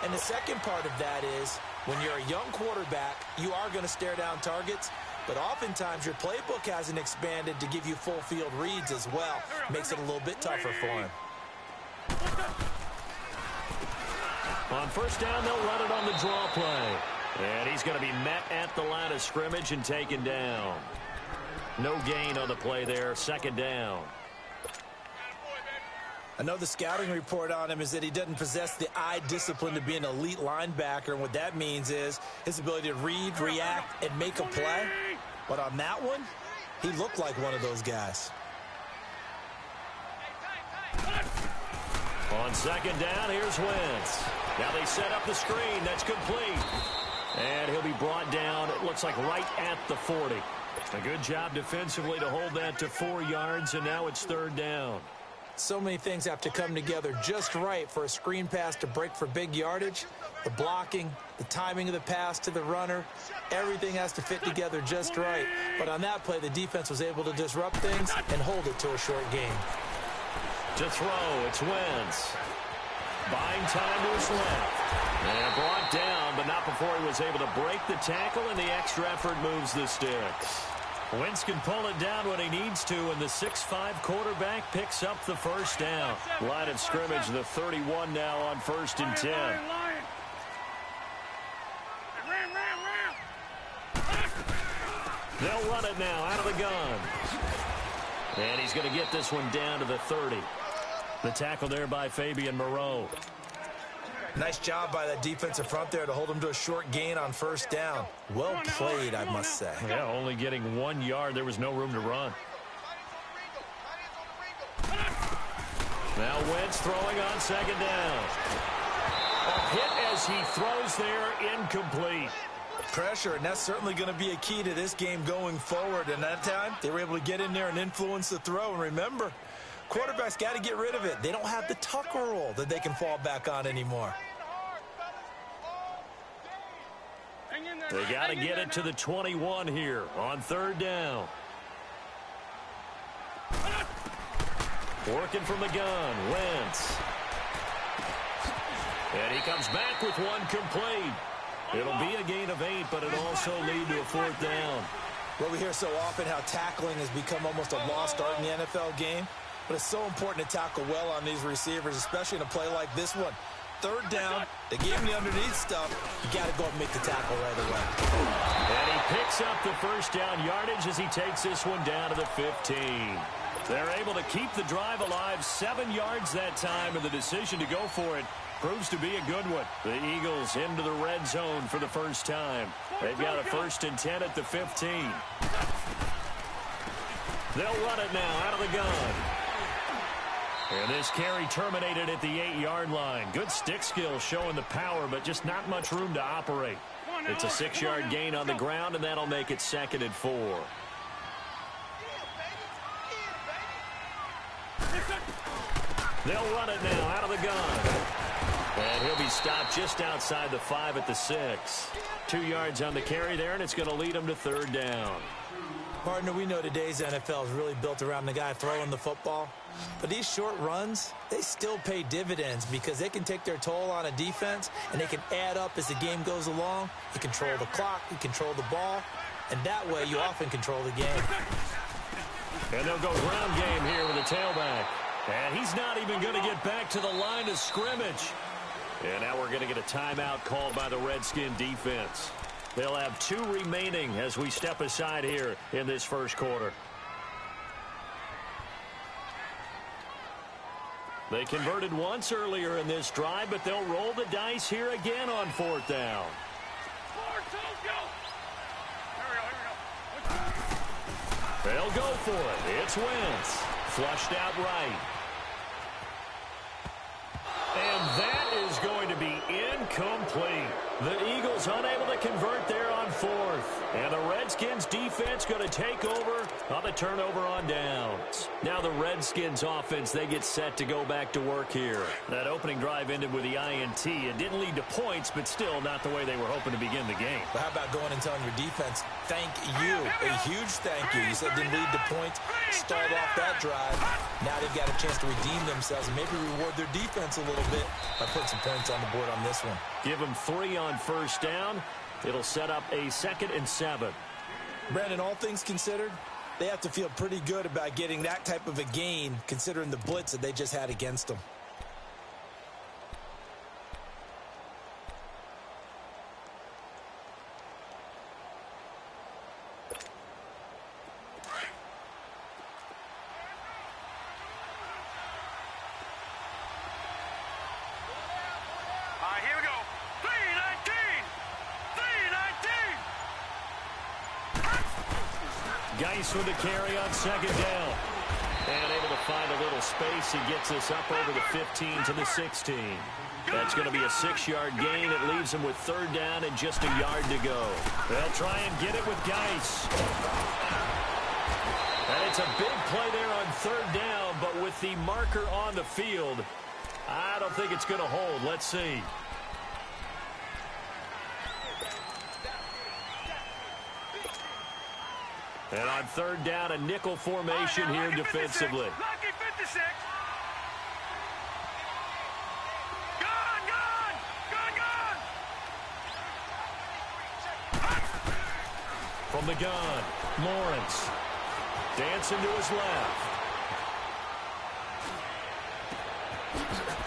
And the second part of that is, when you're a young quarterback, you are going to stare down targets, but oftentimes your playbook hasn't expanded to give you full field reads as well. Makes it a little bit tougher for him. On first down, they'll run it on the draw play. And he's going to be met at the line of scrimmage and taken down. No gain on the play there, second down. I know the scouting report on him is that he doesn't possess the eye discipline to be an elite linebacker. And what that means is his ability to read, react, and make a play. But on that one, he looked like one of those guys. On second down, here's Wentz. Now they set up the screen. That's complete. And he'll be brought down, it looks like, right at the 40. A good job defensively to hold that to 4 yards, and now it's third down. So many things have to come together just right for a screen pass to break for big yardage. The blocking, the timing of the pass to the runner, everything has to fit together just right. But on that play, the defense was able to disrupt things and hold it to a short game. To throw, it's Wentz. Buying time to his left. And brought down, but not before he was able to break the tackle, and the extra effort moves the sticks. Wentz can pull it down when he needs to, and the 6'5" quarterback picks up the first down. Line of scrimmage, the 31 now on 1st and 10. They'll run it now out of the gun. And he's going to get this one down to the 30. The tackle there by Fabian Moreau. Nice job by that defensive front there to hold him to a short gain on first down. Well played, I must say. Yeah, only getting 1 yard. There was no room to run. Now Wentz throwing on second down. A hit as he throws there, incomplete. Pressure, and that's certainly going to be a key to this game going forward. And that time, they were able to get in there and influence the throw. And remember, quarterbacks got to get rid of it. They don't have the tuck roll that they can fall back on anymore. They got to get it to the 21 here on third down. Working from the gun, Wentz. And he comes back with one complete. It'll be a gain of 8, but it'll also lead to a fourth down. Well, we hear so often how tackling has become almost a lost art in the NFL game. But it's so important to tackle well on these receivers, especially in a play like this one. Third down, they gave him the underneath stuff. You got to go and make the tackle right away. And he picks up the first down yardage as he takes this one down to the 15. They're able to keep the drive alive, 7 yards that time, and the decision to go for it proves to be a good one. The Eagles into the red zone for the first time. They've got a 1st and 10 at the 15. They'll run it now out of the gun. And this carry terminated at the 8-yard line. Good stick skill showing the power, but just not much room to operate. It's a 6-yard gain on the ground, and that'll make it 2nd and 4. They'll run it now out of the gun. And he'll be stopped just outside the 5 at the 6. 2 yards on the carry there, and it's going to lead him to third down. Partner, we know today's NFL is really built around the guy throwing the football. But these short runs, they still pay dividends because they can take their toll on a defense, and they can add up as the game goes along. You control the clock, you control the ball, and that way you often control the game. And they'll go ground game here with the tailback. And he's not even going to get back to the line of scrimmage. And now we're going to get a timeout called by the Redskin defense. They'll have 2 remaining as we step aside here in this first quarter. They converted once earlier in this drive, but they'll roll the dice here again on 4th down. They'll go for it. It's Wentz. Flushed out right. And that is going to be incomplete. The Eagles unable to convert there on 4th. And the Redskins defense going to take over on the turnover on downs. Now the Redskins offense, they get set to go back to work here. That opening drive ended with the INT. It didn't lead to points, but still not the way they were hoping to begin the game. But how about going and telling your defense, thank you, a huge thank you. You said didn't lead to points, stalled off that drive. Now they've got a chance to redeem themselves and maybe reward their defense a little bit by putting some points on the board on this one. Give them 3 on first down. It'll set up a 2nd and 7. Brandon, all things considered, they have to feel pretty good about getting that type of a gain considering the blitz that they just had against them. Here we go. 3-19. Geis with the carry on 2nd down. And able to find a little space. He gets us up over the 15 to the 16. That's going to be a 6-yard gain. It leaves him with 3rd down and just a yard to go. They'll try and get it with Geis. And it's a big play there on 3rd down, but with the marker on the field, I don't think it's going to hold. Let's see. And on 3rd down, a nickel formation here defensively. Lucky 56. Gone. From the gun, Lawrence. Dancing to his left.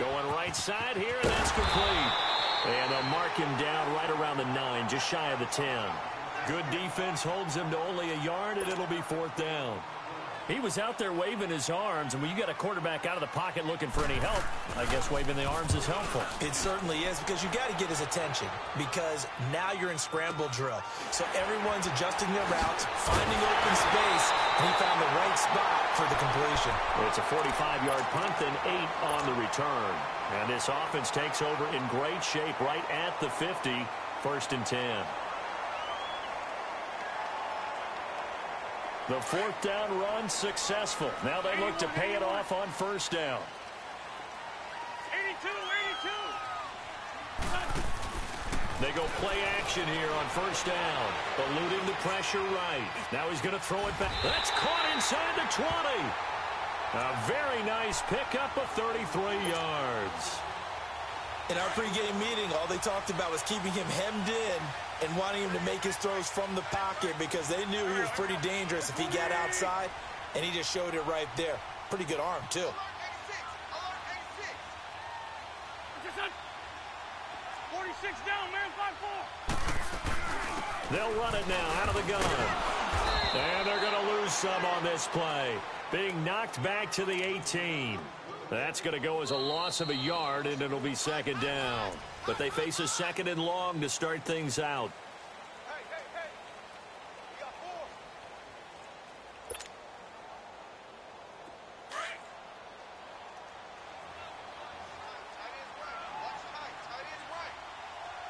Going right side here, and that's complete. And they'll mark him down right around the 9, just shy of the 10. Good defense holds him to only a yard, and it'll be 4th down. He was out there waving his arms, and when you got a quarterback out of the pocket looking for any help, I guess waving the arms is helpful. It certainly is, because you got to get his attention, because now you're in scramble drill. So everyone's adjusting their routes, finding open space, and he found the right spot for the completion. It's a 45-yard punt, then 8 on the return. And this offense takes over in great shape right at the 50, 1st and 10. The 4th down run successful. Now they look to pay it off on 1st down. 82. They go play action here on 1st down. Eluding the pressure right. Now he's going to throw it back. That's caught inside the 20. A very nice pickup of 33 yards. In our pregame meeting, all they talked about was keeping him hemmed in and wanting him to make his throws from the pocket because they knew he was pretty dangerous if he got outside, and he just showed it right there. Pretty good arm, too. 46 down, man, 5-4. They'll run it now out of the gun. And they're going to lose some on this play. Being knocked back to the 18. That's going to go as a loss of a yard, and it'll be 2nd down. But they face a 2nd and long to start things out. Hey. We got 4.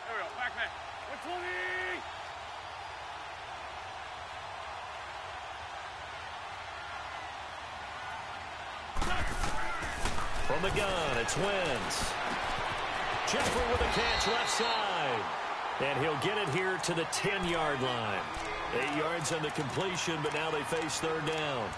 There we go, back man. 120. From the gun, it's Wentz. Jeffrey with a catch left side. And he'll get it here to the 10-yard line. 8 yards on the completion, but now they face 3rd down.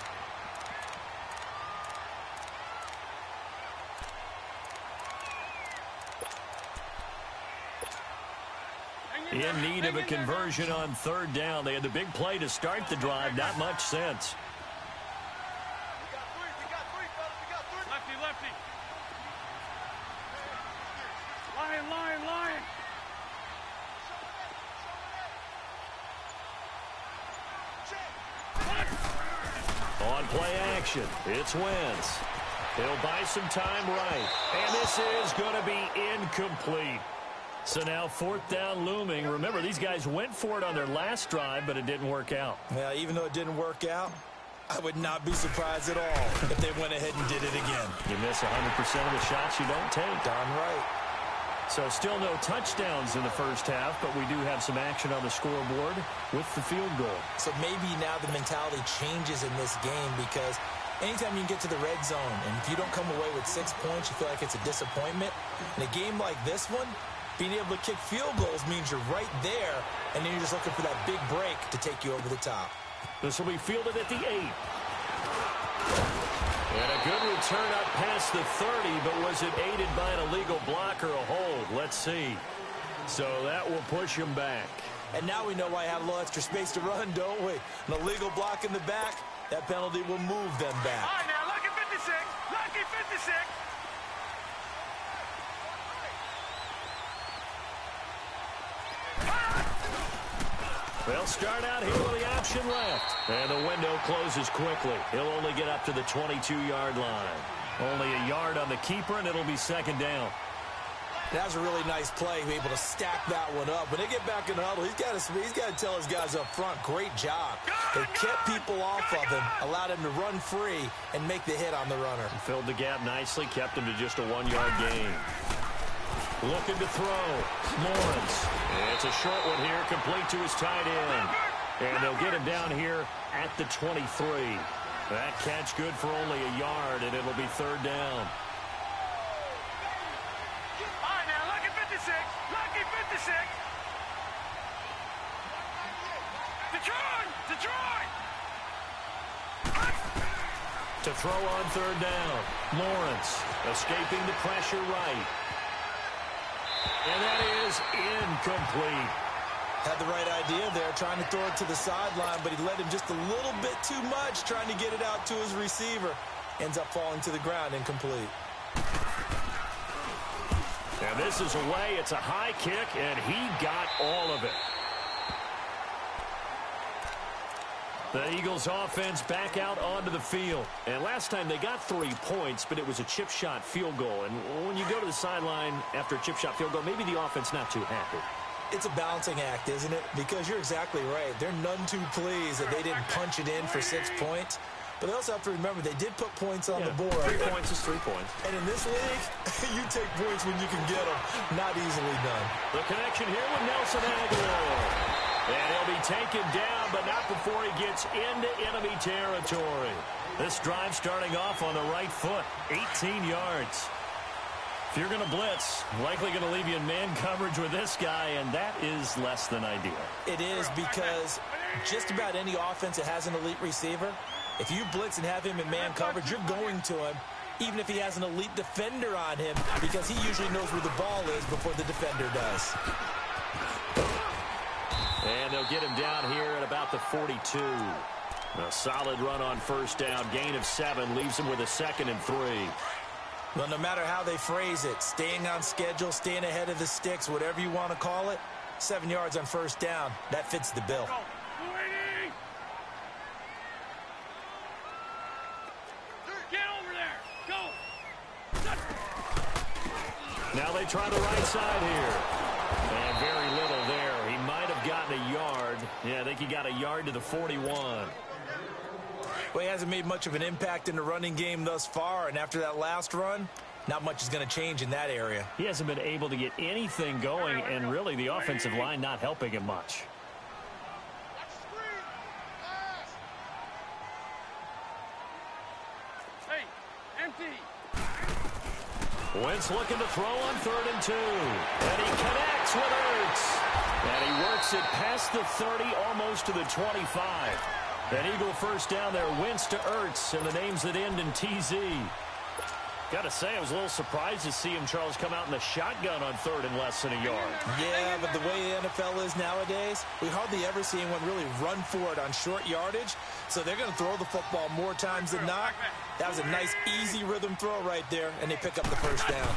In need of a conversion on 3rd down. They had the big play to start the drive. Not much sense. Lefty. Lion. On play action, it's Wentz. He'll buy some time right. And this is going to be incomplete. So now 4th down looming. Remember, these guys went for it on their last drive, but it didn't work out. Yeah, even though it didn't work out, I would not be surprised at all if they went ahead and did it again. You miss 100% of the shots you don't take. Darn right. So still no touchdowns in the first half, but we do have some action on the scoreboard with the field goal. So maybe now the mentality changes in this game because anytime you can get to the red zone and if you don't come away with 6 points, you feel like it's a disappointment. In a game like this one, being able to kick field goals means you're right there, and then you're just looking for that big break to take you over the top. This will be fielded at the 8. And a good return up past the 30, but was it aided by an illegal block or a hold? Let's see. So that will push him back. And now we know why I have a little extra space to run, don't we? An illegal block in the back, that penalty will move them back. All right, now, lucky 56. Lucky 56. They'll start out here with the option left. And the window closes quickly. He'll only get up to the 22-yard line. Only a yard on the keeper, and it'll be second down. That was a really nice play, able to stack that one up. When they get back in the huddle, he's got to tell his guys up front, great job. They kept people off of him, allowed him to run free, and make the hit on the runner. Filled the gap nicely, kept him to just a 1-yard gain. Looking to throw. Lawrence. It's a short one here, complete to his tight end. And they'll get him down here at the 23. That catch good for only a yard, and it'll be third down. All right, now, lucky 56. Lucky 56. Detroit! Detroit! To throw on third down. Lawrence escaping the pressure right. And that is incomplete. Had the right idea there, trying to throw it to the sideline, but he led him just a little bit too much, trying to get it out to his receiver. Ends up falling to the ground, incomplete. And this is away. It's a high kick, and he got all of it. The Eagles offense back out onto the field. And last time they got 3 points, but it was a chip shot field goal. And when you go to the sideline after a chip shot field goal, maybe the offense not too happy. It's a balancing act, isn't it? Because you're exactly right. They're none too pleased that they didn't punch it in for 6 points. But they also have to remember they did put points on the board. 3 points is 3 points. And in this league, you take points when you can get them. Not easily done. The connection here with Nelson Aguilar. And he'll be taken down, but not before he gets into enemy territory. This drive starting off on the right foot, 18 yards. If you're going to blitz, likely going to leave you in man coverage with this guy, and that is less than ideal. It is, because just about any offense that has an elite receiver, if you blitz and have him in man coverage, you're going to him, even if he has an elite defender on him, because he usually knows where the ball is before the defender does. And they'll get him down here at about the 42. A solid run on first down. Gain of 7 leaves him with a 2nd and 3. Well, no matter how they phrase it, staying on schedule, staying ahead of the sticks, whatever you want to call it, 7 yards on first down, that fits the bill. Get over there. Go. Now they try the right side here. And very little there. He might have gotten a yard. Yeah, I think he got a yard to the 41. Well, he hasn't made much of an impact in the running game thus far, and after that last run, not much is going to change in that area. He hasn't been able to get anything going, and really the offensive line not helping him much. Hey, empty. Wentz looking to throw on 3rd and 2. And he connects with Ertz. And he works it past the 30, almost to the 25. An Eagle first down there, Wentz to Ertz, and the names that end in TZ. Got to say, I was a little surprised to see him, Charles, come out in the shotgun on 3rd and less than a yard. Yeah, but the way the NFL is nowadays, we hardly ever see anyone really run for it on short yardage. So they're going to throw the football more times than not. That was a nice, easy rhythm throw right there, and they pick up the first down.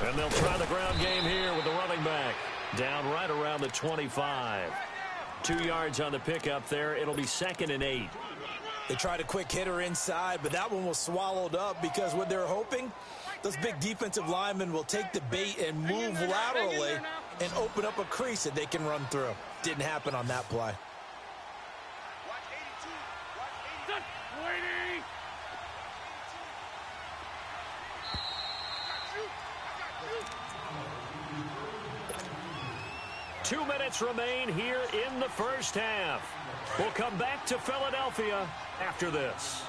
And they'll try the ground game here with the running back. Down right around the 25. 2 yards on the pickup there. It'll be 2nd and 8. They tried a quick hitter inside, but that one was swallowed up because what they're hoping, those big defensive linemen will take the bait and move laterally and open up a crease that they can run through. Didn't happen on that play. 2 minutes remain here in the first half. We'll come back to Philadelphia after this.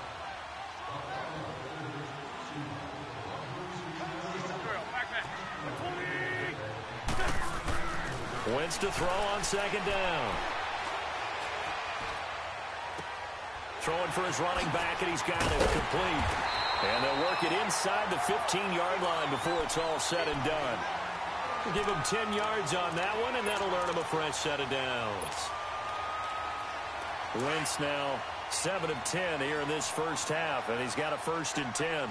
Wentz to throw on second down. Throwing for his running back, and he's got it complete. And they'll work it inside the 15-yard line before it's all said and done. We'll give him 10 yards on that one, and that'll earn him a fresh set of downs. Wentz now 7 of 10 here in this first half, and he's got a 1st and 10.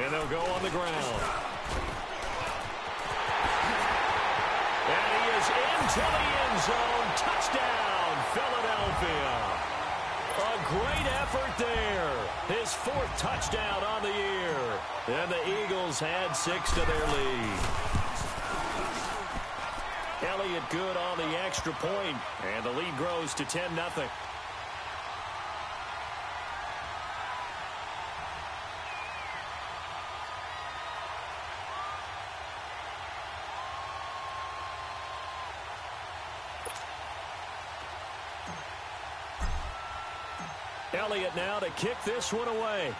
And they'll go on the ground. And he is into the end zone. Touchdown, Philadelphia. A great effort there. His 4th touchdown on the year. And the Eagles add 6 to their lead. Elliott good on the extra point, and the lead grows to 10-0. Elliott now to kick this one away.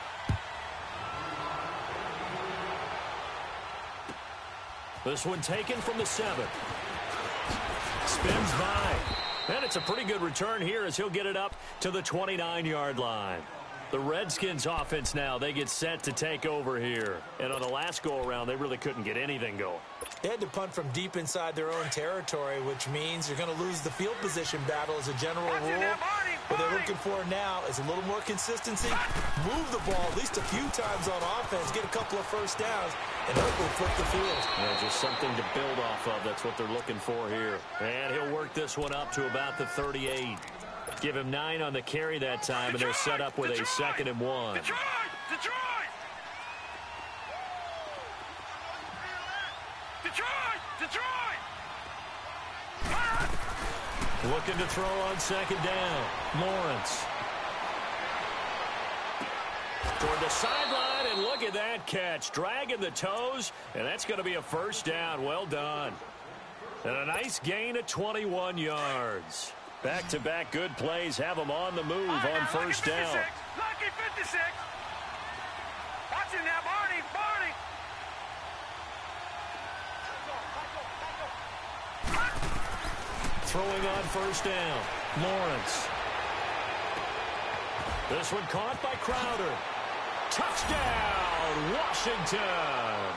This one taken from the 7. Spins by. And it's a pretty good return here as he'll get it up to the 29-yard line. The Redskins offense now, they get set to take over here. And on the last go-around, they really couldn't get anything going. They had to punt from deep inside their own territory, which means you're going to lose the field position battle as a general rule. What they're looking for now is a little more consistency, move the ball at least a few times on offense, get a couple of first downs, and hopefully flip the field. Yeah, just something to build off of. That's what they're looking for here. And he'll work this one up to about the 38. Give him 9 on the carry that time, and they're set up with a 2nd and 1. Detroit! Detroit! Detroit! Detroit! Looking to throw on 2nd down. Lawrence. Toward the sideline, and look at that catch. Dragging the toes, and that's going to be a 1st down. Well done. And a nice gain of 21 yards. Back-to-back good plays have them on the move on 1st down. Lucky 56. Watching that, Barney. Barney. Throwing on 1st down. Lawrence. This one caught by Crowder. Touchdown, Washington.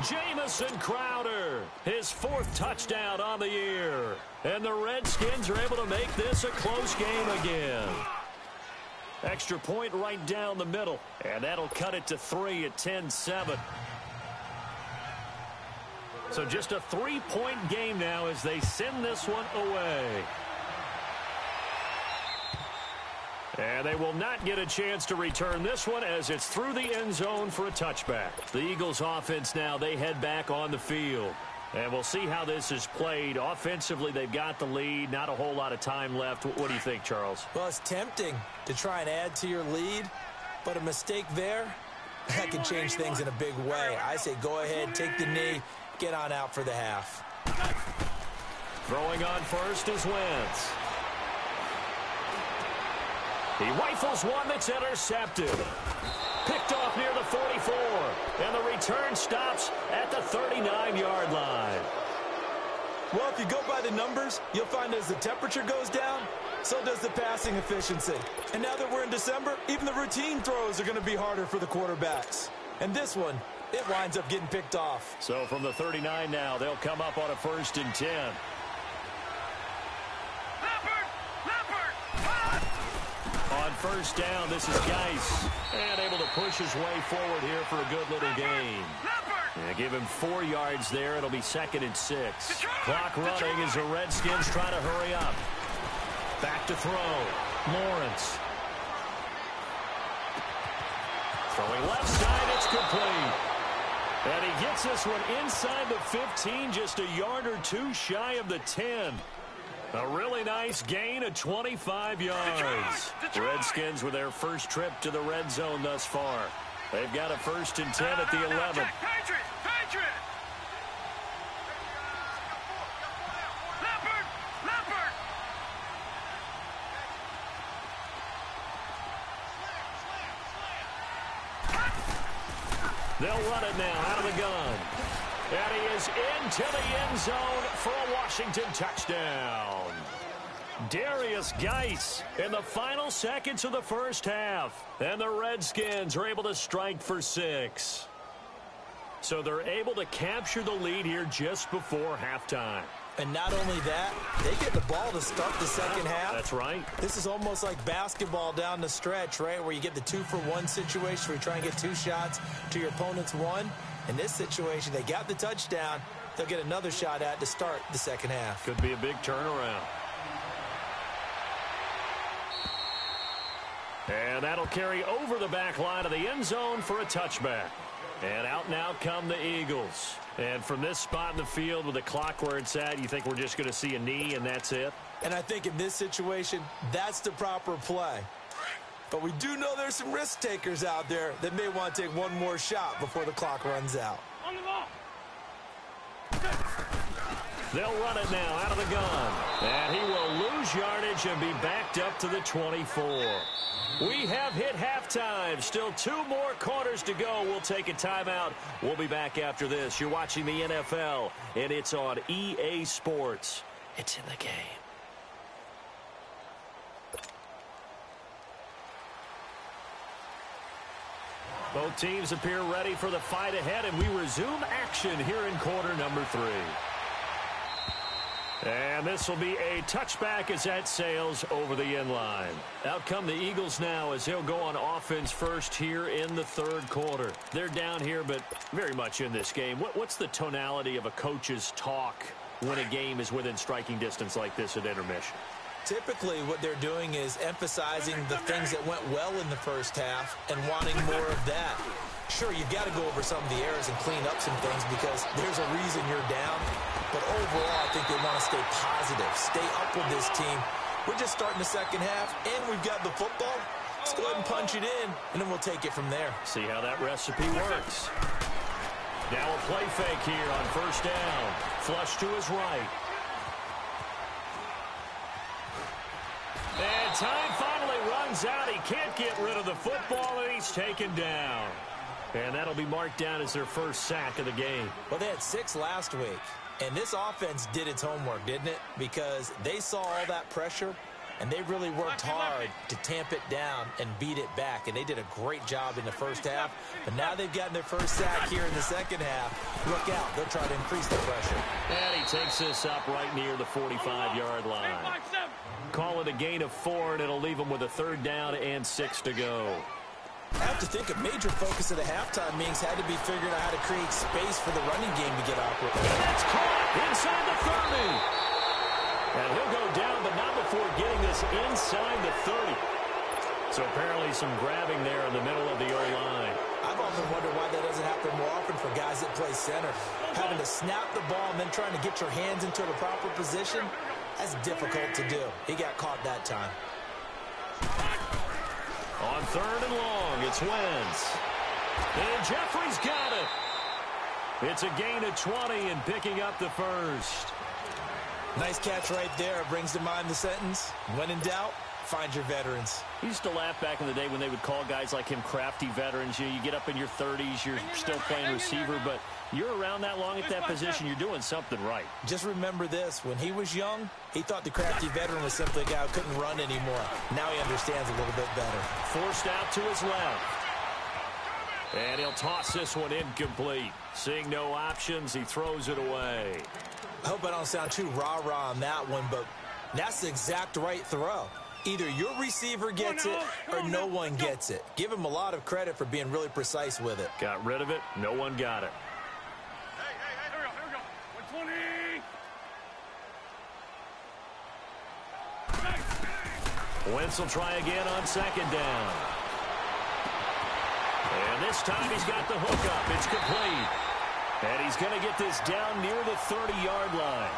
Jamison Crowder, his 4th touchdown on the year. And the Redskins are able to make this a close game again. Extra point right down the middle. And that'll cut it to 3 at 10-7. So just a 3-point game now as they send this one away. And they will not get a chance to return this one as it's through the end zone for a touchback. The Eagles offense now, they head back on the field. And we'll see how this is played. Offensively, they've got the lead. Not a whole lot of time left. What do you think, Charles? Well, it's tempting to try and add to your lead, but a mistake there, that can change things in a big way. I say go ahead, take the knee, get on out for the half. Throwing on 1st is Wentz. He rifles one that's intercepted. Picked off near the 44. And the return stops at the 39-yard line. Well, if you go by the numbers, you'll find as the temperature goes down, so does the passing efficiency. And now that we're in December, even the routine throws are going to be harder for the quarterbacks. And this one, it winds up getting picked off. So from the 39 now, they'll come up on a 1st and 10. On 1st down, this is Geis. And able to push his way forward here for a good little gain. Yeah, give him 4 yards there. It'll be 2nd and 6. Clock running as the Redskins try to hurry up. Back to throw. Lawrence. Throwing left side, it's complete. And he Gets this one inside the 15, just a yard or two shy of the 10. A really nice gain of 25 yards. Redskins with their first trip to the red zone thus far. They've got a 1st and 10 at the 11. Patriot! Leopard! They'll run it now out of the gun. And he is into the end zone for a Washington touchdown. Darius Geis in the final seconds of the first half. And the Redskins are able to strike for 6. So they're able to capture the lead here just before halftime. And not only that, they get the ball to start the second half. That's right. This is almost like basketball down the stretch, right, where you get the 2-for-1 situation where you try and get 2 shots to your opponent's 1. In this situation, they got the touchdown. They'll get another shot at to start the second half. Could be a big turnaround. And that'll carry over the back line of the end zone for a touchback. And out now come the Eagles. And from this spot in the field with the clock where it's at, you think we're just going to see a knee and that's it? And I think in this situation, that's the proper play. But we do know there's some risk takers out there that may want to take one more shot before the clock runs out. On the ball. They'll run it now out of the gun. And he will lose yardage and be backed up to the 24. We have hit halftime. Still 2 more quarters to go. We'll take a timeout. We'll be back after this. You're watching the NFL, and it's on EA Sports. It's in the game. Both teams appear ready for the fight ahead, and we resume action here in quarter number 3. And this will be a touchback as that sails over the end line. Out come the Eagles now as they'll go on offense first here in the 3rd quarter. They're down here, but very much in this game. What's the tonality of a coach's talk when a game is within striking distance like this at intermission? Typically, what they're doing is emphasizing the things that went well in the first half and wanting more of that. Sure, you've got to go over some of the errors and clean up some things because there's a reason you're down. But overall, I think they want to stay positive, stay up with this team. We're just starting the second half, and we've got the football. Let's go ahead and punch it in, and then we'll take it from there. See how that recipe works. Now a play fake here on 1st down. Flush to his right. And time finally runs out. He can't get rid of the football, and he's taken down. And that'll be marked down as their first sack of the game. Well, they had 6 last week. And this offense did its homework, didn't it? Because they saw all that pressure, and they really worked hard to tamp it down and beat it back. And they did a great job in the first half. But now they've gotten their first sack here in the second half. Look out. They'll try to increase the pressure. And he takes this up right near the 45-yard line. Call it a gain of 4, and it'll leave them with a 3rd down and 6 to go. I have to think a major focus of the halftime meetings had to be figuring out how to create space for the running game to get operating. And that's caught inside the 30. And he'll go down, but not before getting this inside the 30. So apparently some grabbing there in the middle of the O-line. I've often wondered why that doesn't happen more often for guys that play center. Having to snap the ball and then trying to get your hands into the proper position, that's difficult to do. He got caught that time. On 3rd and long, it's Wentz. And Jeffrey's got it. It's a gain of 20 and picking up the first. Nice catch right there. Brings to mind the sentence, when in doubt, find your veterans. I used to laugh back in the day when they would call guys like him crafty veterans. You get up in your 30s, you're still playing receiver, but you're around that long at that position, you're doing something right. Just remember this. When he was young, he thought the crafty veteran was simply a guy who couldn't run anymore. Now he understands a little bit better. Forced out to his left. And he'll toss this one incomplete. Seeing no options, he throws it away. I hope I don't sound too rah-rah on that one, but that's the exact right throw. Either your receiver gets it or no one gets it. Give him a lot of credit for being really precise with it. Got rid of it. No one got it. Here we go. 120. Wentz will try again on 2nd down. And this time he's got the hook up. It's complete. And he's going to get this down near the 30-yard line.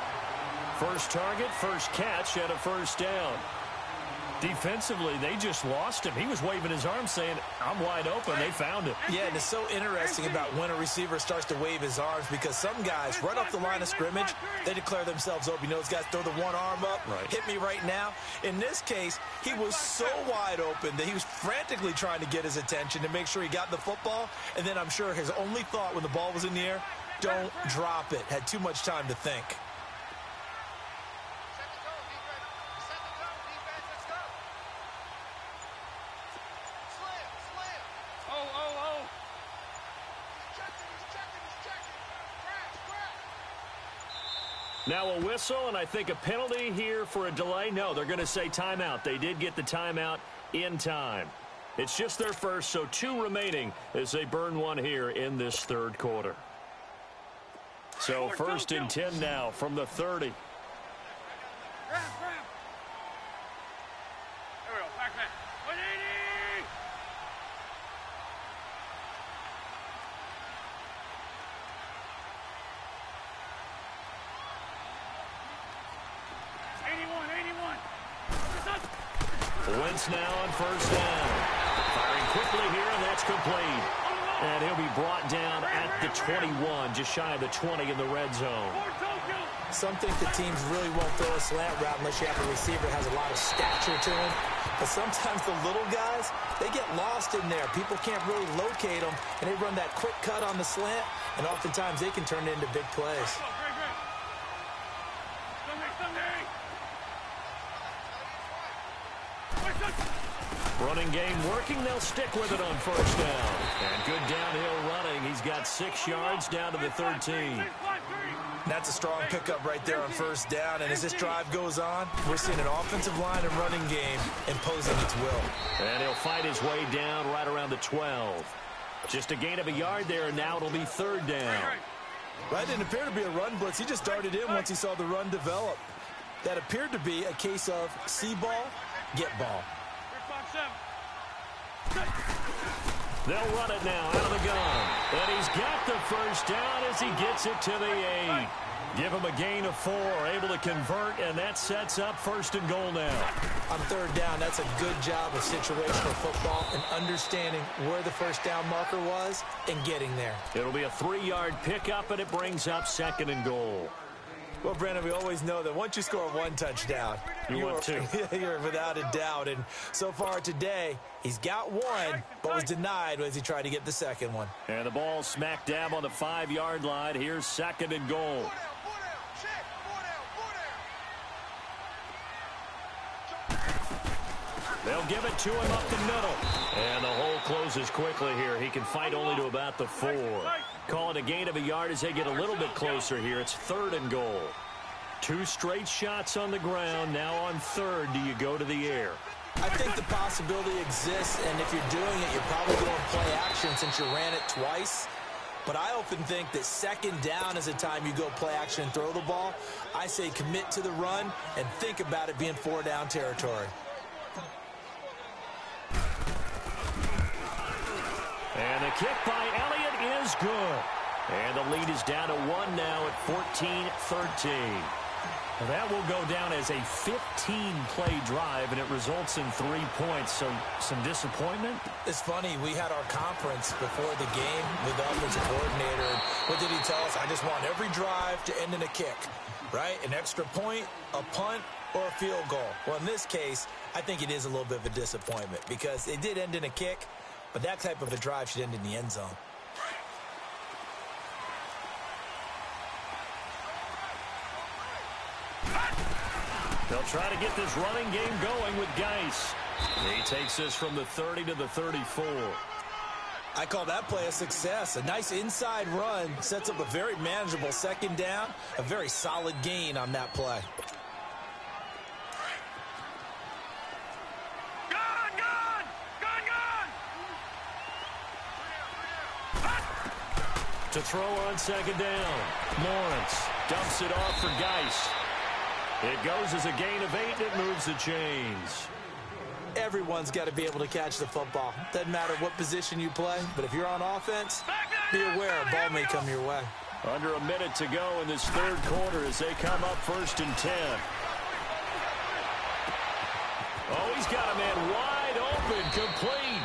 First target, first catch, and a first down. Defensively, they just lost him. He was waving his arms saying, I'm wide open. They found him. Yeah, and it's so interesting about when a receiver starts to wave his arms because some guys, right off the line of scrimmage, they declare themselves open. You know, those guys throw the one arm up, hit me right now. In this case, he was so wide open that he was frantically trying to get his attention to make sure he got the football. And then I'm sure his only thought when the ball was in the air, don't drop it. Had too much time to think. Now a whistle, and I think a penalty here for a delay. No, they're going to say timeout. They did get the timeout in time. It's just their first, so 2 remaining as they burn one here in this third quarter. So first and 10 now from the 30. Wentz now on first down. Firing quickly here, and that's complete. And he'll be brought down at the 21, just shy of the 20 in the red zone. Some think the teams really won't throw a slant route unless you have a receiver that has a lot of stature to him. But sometimes the little guys, they get lost in there. People can't really locate them, and they run that quick cut on the slant, and oftentimes they can turn it into big plays. Running game working. They'll stick with it on first down. And good downhill running. He's got 6 yards down to the 13. That's a strong pickup right there on first down. And as this drive goes on, we're seeing an offensive line and running game imposing its will. And he'll fight his way down right around the 12. Just a gain of a yard there, and now it'll be third down. Right, didn't appear to be a run blitz. He just darted in once he saw the run develop. That appeared to be a case of see ball, get ball. They'll run it now out of the gun. And he's got the first down as he gets it to the 8. Give him a gain of 4, able to convert, and that sets up first and goal now. On third down, that's a good job of situational football and understanding where the first down marker was and getting there. It'll be a 3-yard pickup, and it brings up second and goal. Well, Brandon, we always know that once you score 1 touchdown, you're without a doubt. And so far today, he's got 1, but was denied as he tried to get the second one. And the ball smack dab on the 5-yard line. Here's second and goal. They'll give it to him up the middle. And the hole closes quickly here. He can fight only to about the 4. Call it a gain of a yard as they get a little bit closer here. It's third and goal. 2 straight shots on the ground. Now on third, do you go to the air? I think the possibility exists, and if you're doing it, you're probably going play action since you ran it twice. But I often think that second down is a time you go play action and throw the ball. I say commit to the run and think about it being 4-down territory. And the kick by Elliott is good. And the lead is down to 1 now at 14-13. That will go down as a 15-play drive, and it results in 3 points. So some disappointment? It's funny. We had our conference before the game with the offensive coordinator. And what did he tell us? I just want every drive to end in a kick, right? An extra point, a punt, or a field goal. Well, in this case, I think it is a little bit of a disappointment because it did end in a kick, but that type of a drive should end in the end zone. They'll try to get this running game going with Geis. He takes this from the 30 to the 34. I call that play a success. A nice inside run sets up a very manageable second down, a very solid gain on that play. To throw on second down. Lawrence dumps it off for Geis. It goes as a gain of 8. It moves the chains. Everyone's got to be able to catch the football. Doesn't matter what position you play, but if you're on offense, be aware a ball may come your way. Under a minute to go in this third quarter as they come up 1st and 10. Oh, he's got a man wide open, complete.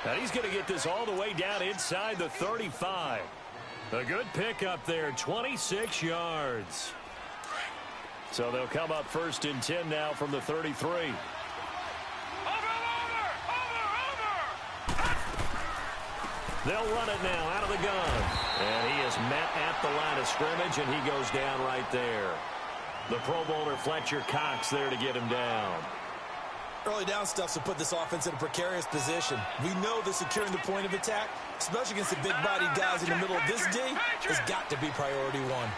And he's going to get this all the way down inside the 35. A good pickup there, 26 yards. So they'll come up 1st and 10 now from the 33. They'll run it now out of the gun. And he is met at the line of scrimmage, and he goes down right there. The Pro Bowler Fletcher Cox there to get him down. Early down stuff to put this offense in a precarious position. We know that securing the point of attack, especially against the big-bodied guys in the middle of this day, has got to be priority one.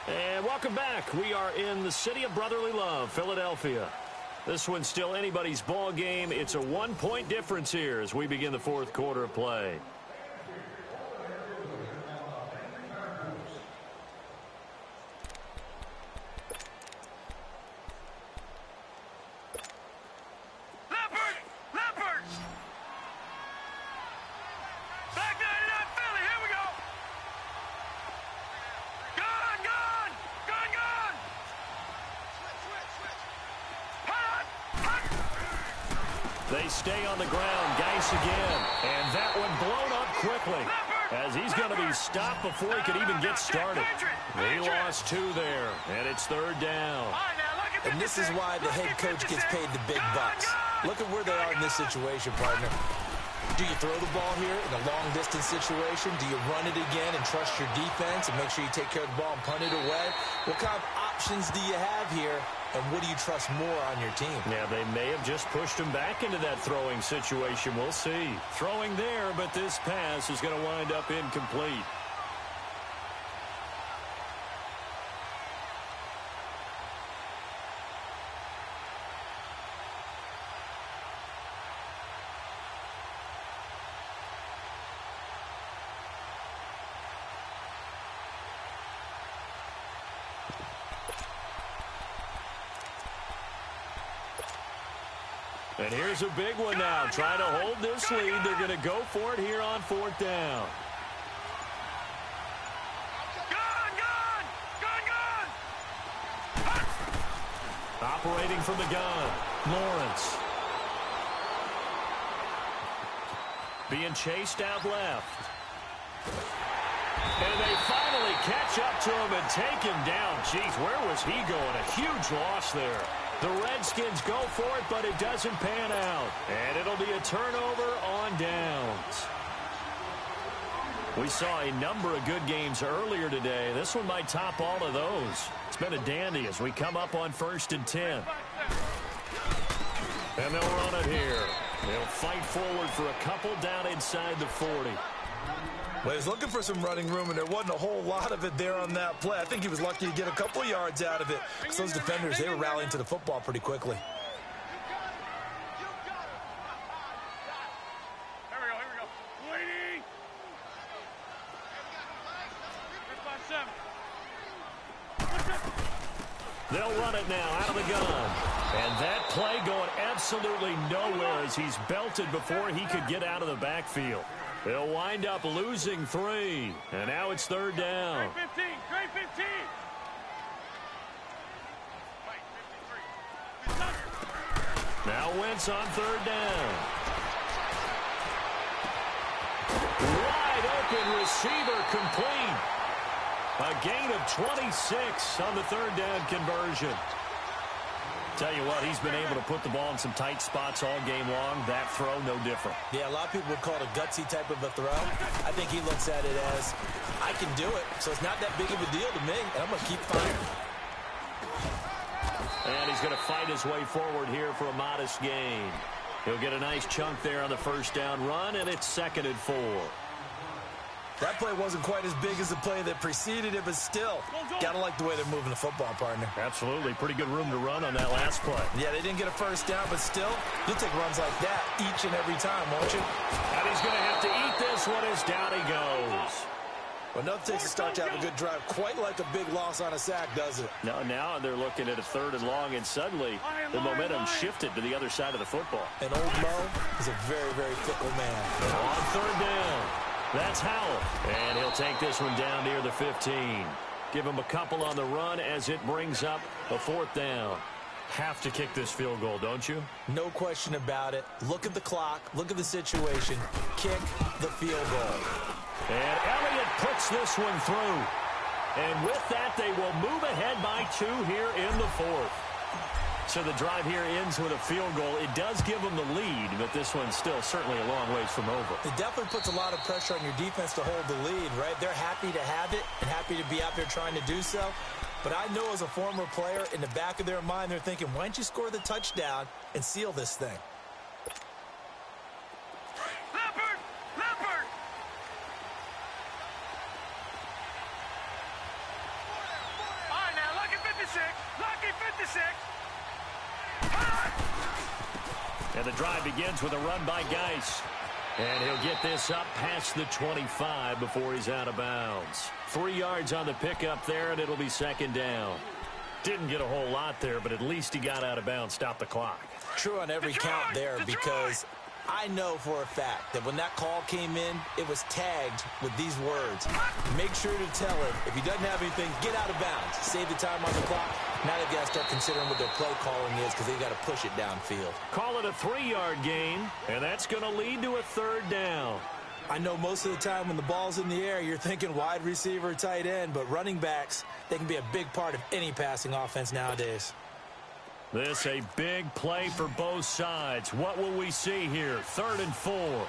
And welcome back. We are in the city of brotherly love, Philadelphia. This one's still anybody's ball game. It's a 1-point difference here as we begin the fourth quarter of play. They stay on the ground. Geis again. And that one blown up quickly as he's going to be stopped before he could even get started. He lost 2 there, and it's 3rd down. And this is why the head coach gets paid the big bucks. Look at where they are in this situation, partner. Do you throw the ball here in a long-distance situation? Do you run it again and trust your defense and make sure you take care of the ball and punt it away? What kind of options do you have here, and what do you trust more on your team? Yeah, they may have just pushed him back into that throwing situation. We'll see. Throwing there, but this pass is going to wind up incomplete. And here's a big one now. Trying to hold this lead. They're going to go for it here on 4th down. Operating from the gun, Lawrence. Being chased out left. And they finally catch up to him and take him down. Jeez, where was he going? A huge loss there. The Redskins go for it, but it doesn't pan out. And it'll be a turnover on downs. We saw a number of good games earlier today. This one might top all of those. It's been a dandy as we come up on 1st and 10. And they'll run it here. They'll fight forward for a couple down inside the 40. Well, he was looking for some running room, and there wasn't a whole lot of it there on that play. I think he was lucky to get a couple yards out of it. Because those defenders, they were rallying to the football pretty quickly. Here we go. Lady. They'll run it now out of the gun. And that play going absolutely nowhere as he's belted before he could get out of the backfield. They'll wind up losing 3. And now it's 3rd down. Grade 15. Now Wentz on 3rd down. Wide open receiver complete. A gain of 26 on the 3rd down conversion. Tell you what, he's been able to put the ball in some tight spots all game long. That throw, no different. Yeah, a lot of people would call it a gutsy type of a throw. I think he looks at it as, I can do it, so it's not that big of a deal to me, and I'm going to keep firing. And he's going to fight his way forward here for a modest gain. He'll get a nice chunk there on the 1st down run, and it's 2nd and 4. That play wasn't quite as big as the play that preceded it, but still, got to like the way they're moving the football, partner. Absolutely. Pretty good room to run on that last play. Yeah, they didn't get a 1st down, but still, you'll take runs like that each and every time, won't you? And he's going to have to eat this one as down he goes. Well, nothing takes a start to have a good drive, quite like a big loss on a sack, does it? No, now they're looking at a 3rd and long, and suddenly the momentum shifted to the other side of the football. And old Mo is a very, very fickle man. On 3rd down, that's Howell. And he'll take this one down near the 15. Give him a couple on the run as it brings up a 4th down. Have to kick this field goal, don't you? No question about it. Look at the clock. Look at the situation. Kick the field goal. And Elliott puts this one through. And with that, they will move ahead by 2 here in the 4th. So the drive here ends with a field goal. It does give them the lead, but this one's still certainly a long ways from over. It definitely puts a lot of pressure on your defense to hold the lead, right? They're happy to have it and happy to be out there trying to do so. But I know as a former player, in the back of their mind, they're thinking, why don't you score the touchdown and seal this thing? Leopard! Leopard! All right, now, lucky 56. Lucky 56. And the drive begins with a run by Geis. And he'll get this up past the 25 before he's out of bounds. 3 yards on the pickup there, and it'll be 2nd down. Didn't get a whole lot there, but at least he got out of bounds, stopped the clock. True on every count there, because I know for a fact that when that call came in, it was tagged with these words. Make sure to tell him, if he doesn't have anything, get out of bounds. Save the time on the clock. Now they've got to start considering what their play calling is because they've got to push it downfield. Call it a 3-yard gain, and that's going to lead to a 3rd down. I know most of the time when the ball's in the air, you're thinking wide receiver, tight end, but running backs, they can be a big part of any passing offense nowadays. This a big play for both sides. What will we see here? 3rd and 4. Gone!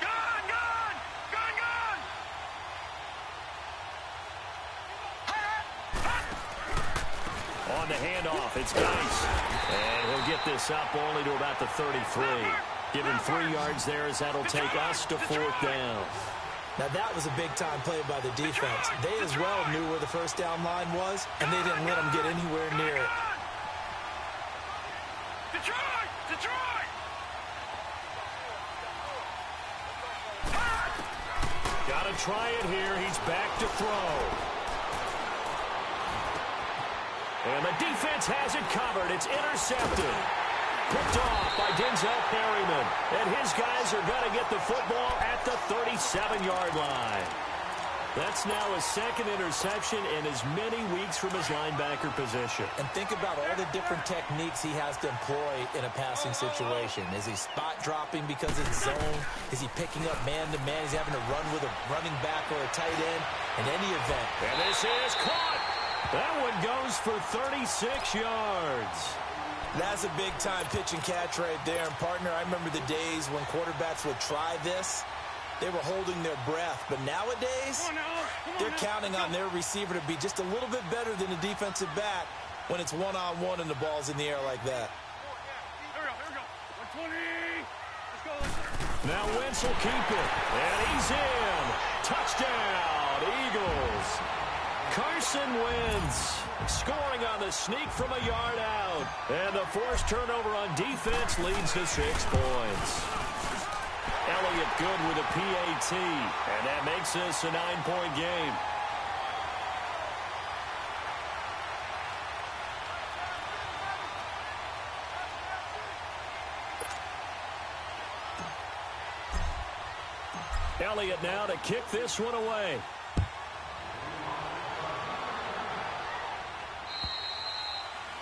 Gone! Gone! Gone! On the handoff, it's Geis. And he'll get this up only to about the 33. Give him 3 yards there as that'll take us to 4th down. Now that was a big-time play by the defense. They as well knew where the 1st down line was, and they didn't let them get anywhere near it. Detroit! Detroit! Got to try it here. He's back to throw. And the defense has it covered. It's intercepted. Picked off by Denzel Perryman. And his guys are going to get the football at the 37-yard line. That's now a 2nd interception in as many weeks from his linebacker position. And think about all the different techniques he has to employ in a passing situation. Is he spot dropping because it's zone? Is he picking up man-to-man? He's having to run with a running back or a tight end. In any event. And this is caught. That one goes for 36 yards. That's a big-time pitch and catch right there. And, partner, I remember the days when quarterbacks would try this. They were holding their breath. But nowadays, they're counting on their receiver to be just a little bit better than the defensive back when it's one-on-one and the ball's in the air like that. Here we go. 120. Let's go. Now Wentz will keep it. And he's in. Touchdown, Eagles. Carson Wentz scoring on the sneak from a yard out. And the forced turnover on defense leads to 6 points. Elliott good with a PAT. And that makes this a 9-point game. Elliott now to kick this one away.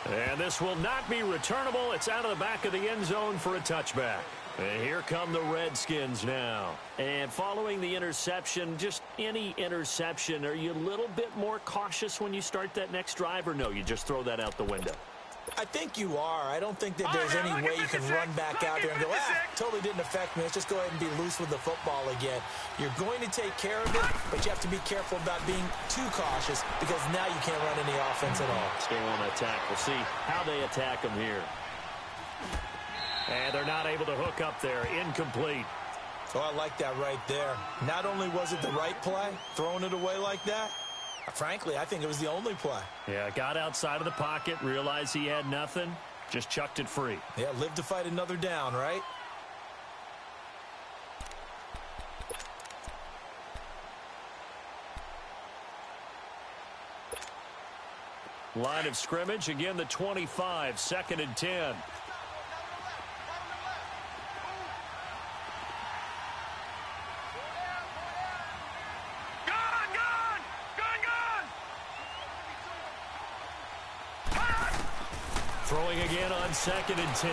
And this will not be returnable. It's out of the back of the end zone for a touchback. And here come the Redskins now. And following the interception, just any interception, are you a little bit more cautious when you start that next drive, or no, you just throw that out the window? I think you are. I don't think that there's any way you can run back out there and go, totally didn't affect me. Let's just go ahead and be loose with the football again. You're going to take care of it, but you have to be careful about being too cautious because now you can't run any offense at all. Stay on attack. We'll see how they attack them here. And they're not able to hook up there. Incomplete. So I like that right there. Not only was it the right play, throwing it away like that, frankly, I think it was the only play. Yeah, got outside of the pocket, realized he had nothing, just chucked it free. Yeah, live to fight another down, right? Line of scrimmage, again the 25, 2nd and 10. Throwing again on 2nd and 10.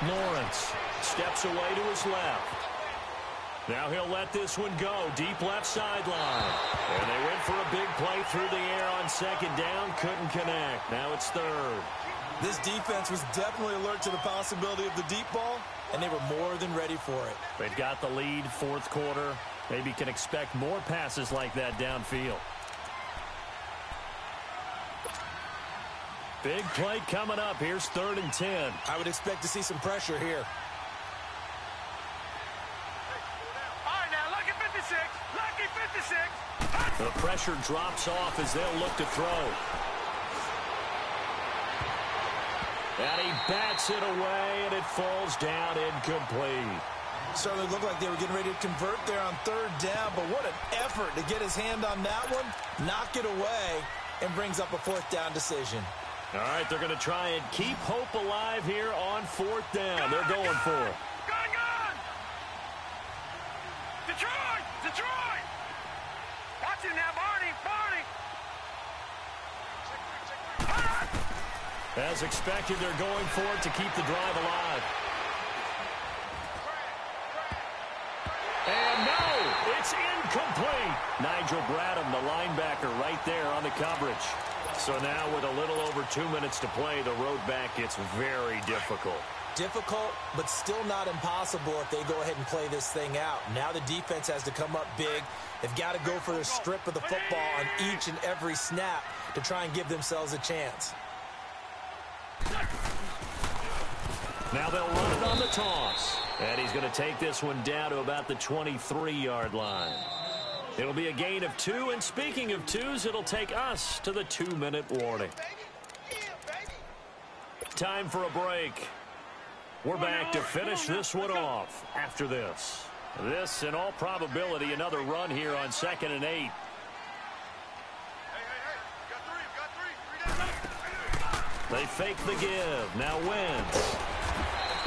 Lawrence steps away to his left. Now he'll let this one go. Deep left sideline. And they went for a big play through the air on 2nd down. Couldn't connect. Now it's 3rd. This defense was definitely alert to the possibility of the deep ball, and they were more than ready for it. They've got the lead, 4th quarter. Maybe can expect more passes like that downfield. Big play coming up. Here's 3rd and 10. I would expect to see some pressure here. All right, now, lucky 56. Lucky 56. The pressure drops off as they'll look to throw. And he bats it away, and it falls down incomplete. Certainly looked like they were getting ready to convert there on 3rd down, but what an effort to get his hand on that one, knock it away, and brings up a 4th down decision. All right, they're going to try and keep hope alive here on 4th down. They're going for it. Gone! Detroit! Watch it now, Barney! As expected, they're going for it to keep the drive alive. And no, it's incomplete. Nigel Bradham, the linebacker, right there on the coverage. So now with a little over 2 minutes to play, the road back gets very difficult. Difficult, but still not impossible if they go ahead and play this thing out. Now the defense has to come up big. They've got to go for the strip of the football on each and every snap to try and give themselves a chance. Now they'll run it on the toss. And he's going to take this one down to about the 23-yard line. It'll be a gain of 2, and speaking of 2s, it'll take us to the 2-minute warning. Time for a break. We're back to finish this one off after this. This, in all probability, another run here on 2nd and 8. They fake the give. Now Wentz.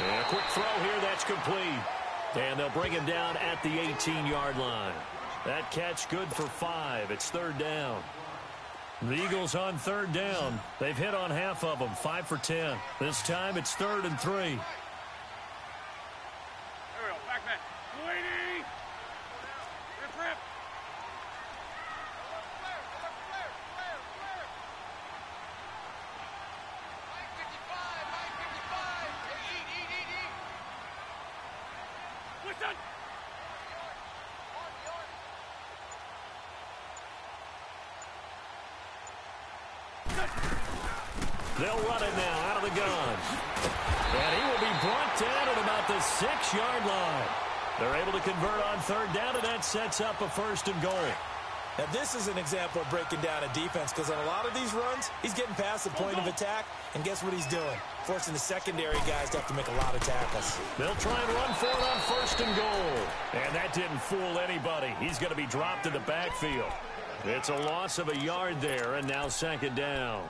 And a quick throw here. That's complete. And they'll bring him down at the 18-yard line. That catch good for 5. It's 3rd down. The Eagles on 3rd down. They've hit on half of them, 5 for 10. This time it's 3rd and 3. There we go, back. Waiting. Rip. What's that? They'll run it now out of the gun. And he will be brought down at about the 6-yard line. They're able to convert on 3rd down, and that sets up a 1st and goal. Now, this is an example of breaking down a defense, because on a lot of these runs, he's getting past the point of attack, and guess what he's doing? Forcing the secondary guys to have to make a lot of tackles. They'll try and run for it on 1st and goal. And that didn't fool anybody. He's going to be dropped in the backfield. It's a loss of a yard there, and now 2nd down.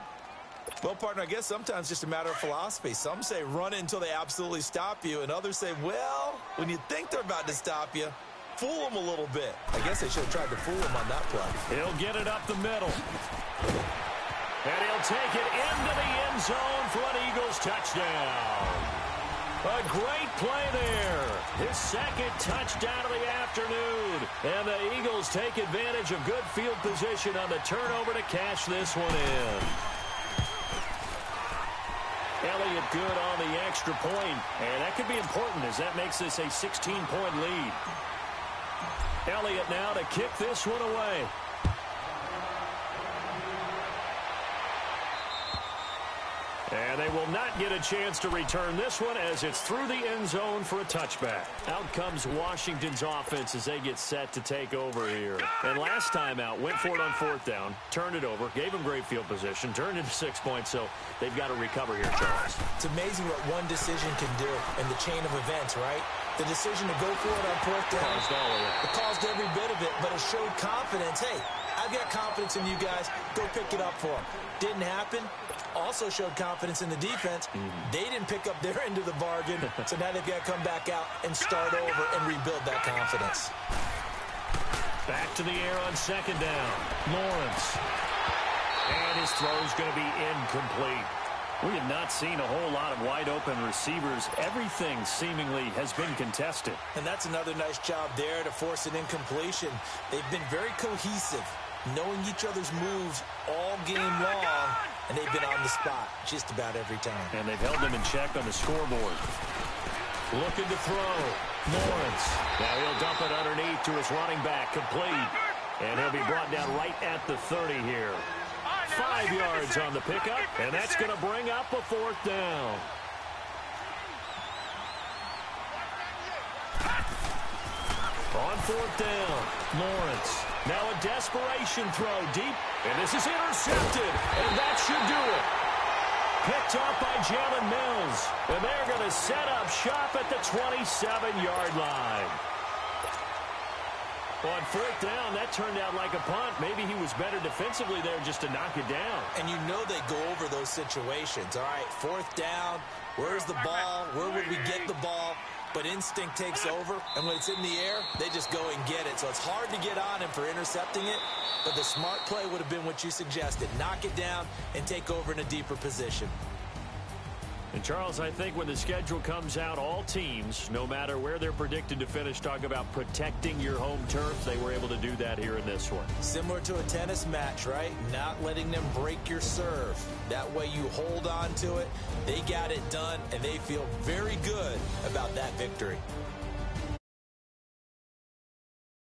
Well, partner, I guess sometimes it's just a matter of philosophy. Some say run it until they absolutely stop you, and others say, well, when you think they're about to stop you, fool them a little bit. I guess they should have tried to fool them on that play. He'll get it up the middle. And he'll take it into the end zone for an Eagles touchdown. A great play there. His 2nd touchdown of the afternoon. And the Eagles take advantage of good field position on the turnover to cash this one in. Elliott good on the extra point, and that could be important as that makes this a 16-point lead. Elliott now to kick this one away. And they will not get a chance to return this one as it's through the end zone for a touchback. Out comes Washington's offense as they get set to take over here. And last time out, went for it on 4th down, turned it over, gave them great field position, turned into 6 points, so they've got to recover here, Charles. It's amazing what one decision can do in the chain of events, right? The decision to go for it on 4th down, it caused every bit of it, but it showed confidence. Hey, I've got confidence in you guys. Go pick it up for them. Didn't happen. Also showed confidence in the defense. They didn't pick up their end of the bargain, so now they've got to come back out and start over and rebuild that confidence. Back to the air on second down. Lawrence. And his throw's going to be incomplete. We have not seen a whole lot of wide-open receivers. Everything seemingly has been contested. And that's another nice job there to force an incompletion. They've been very cohesive, knowing each other's moves all game long, and they've been on the spot just about every time. And they've held them in check on the scoreboard. Looking to throw. Lawrence. Now he'll dump it underneath to his running back, complete. And he'll be brought down right at the 30 here. 5 yards on the pickup, and that's going to bring up a fourth down. On fourth down, Lawrence. Now a desperation throw deep, and this is intercepted, and that should do it. Picked off by Jalen Mills, and they're going to set up shop at the 27-yard line. On fourth down, that turned out like a punt. Maybe he was better defensively there just to knock it down. And you know they go over those situations. All right, fourth down, where's the ball? Where would we get the ball? But instinct takes over, and when it's in the air, they just go and get it. So it's hard to get on him for intercepting it, but the smart play would have been what you suggested. Knock it down and take over in a deeper position. And, Charles, I think when the schedule comes out, all teams, no matter where they're predicted to finish, talk about protecting your home turf. They were able to do that here in this one. Similar to a tennis match, right? Not letting them break your serve. That way you hold on to it. They got it done, and they feel very good about that victory.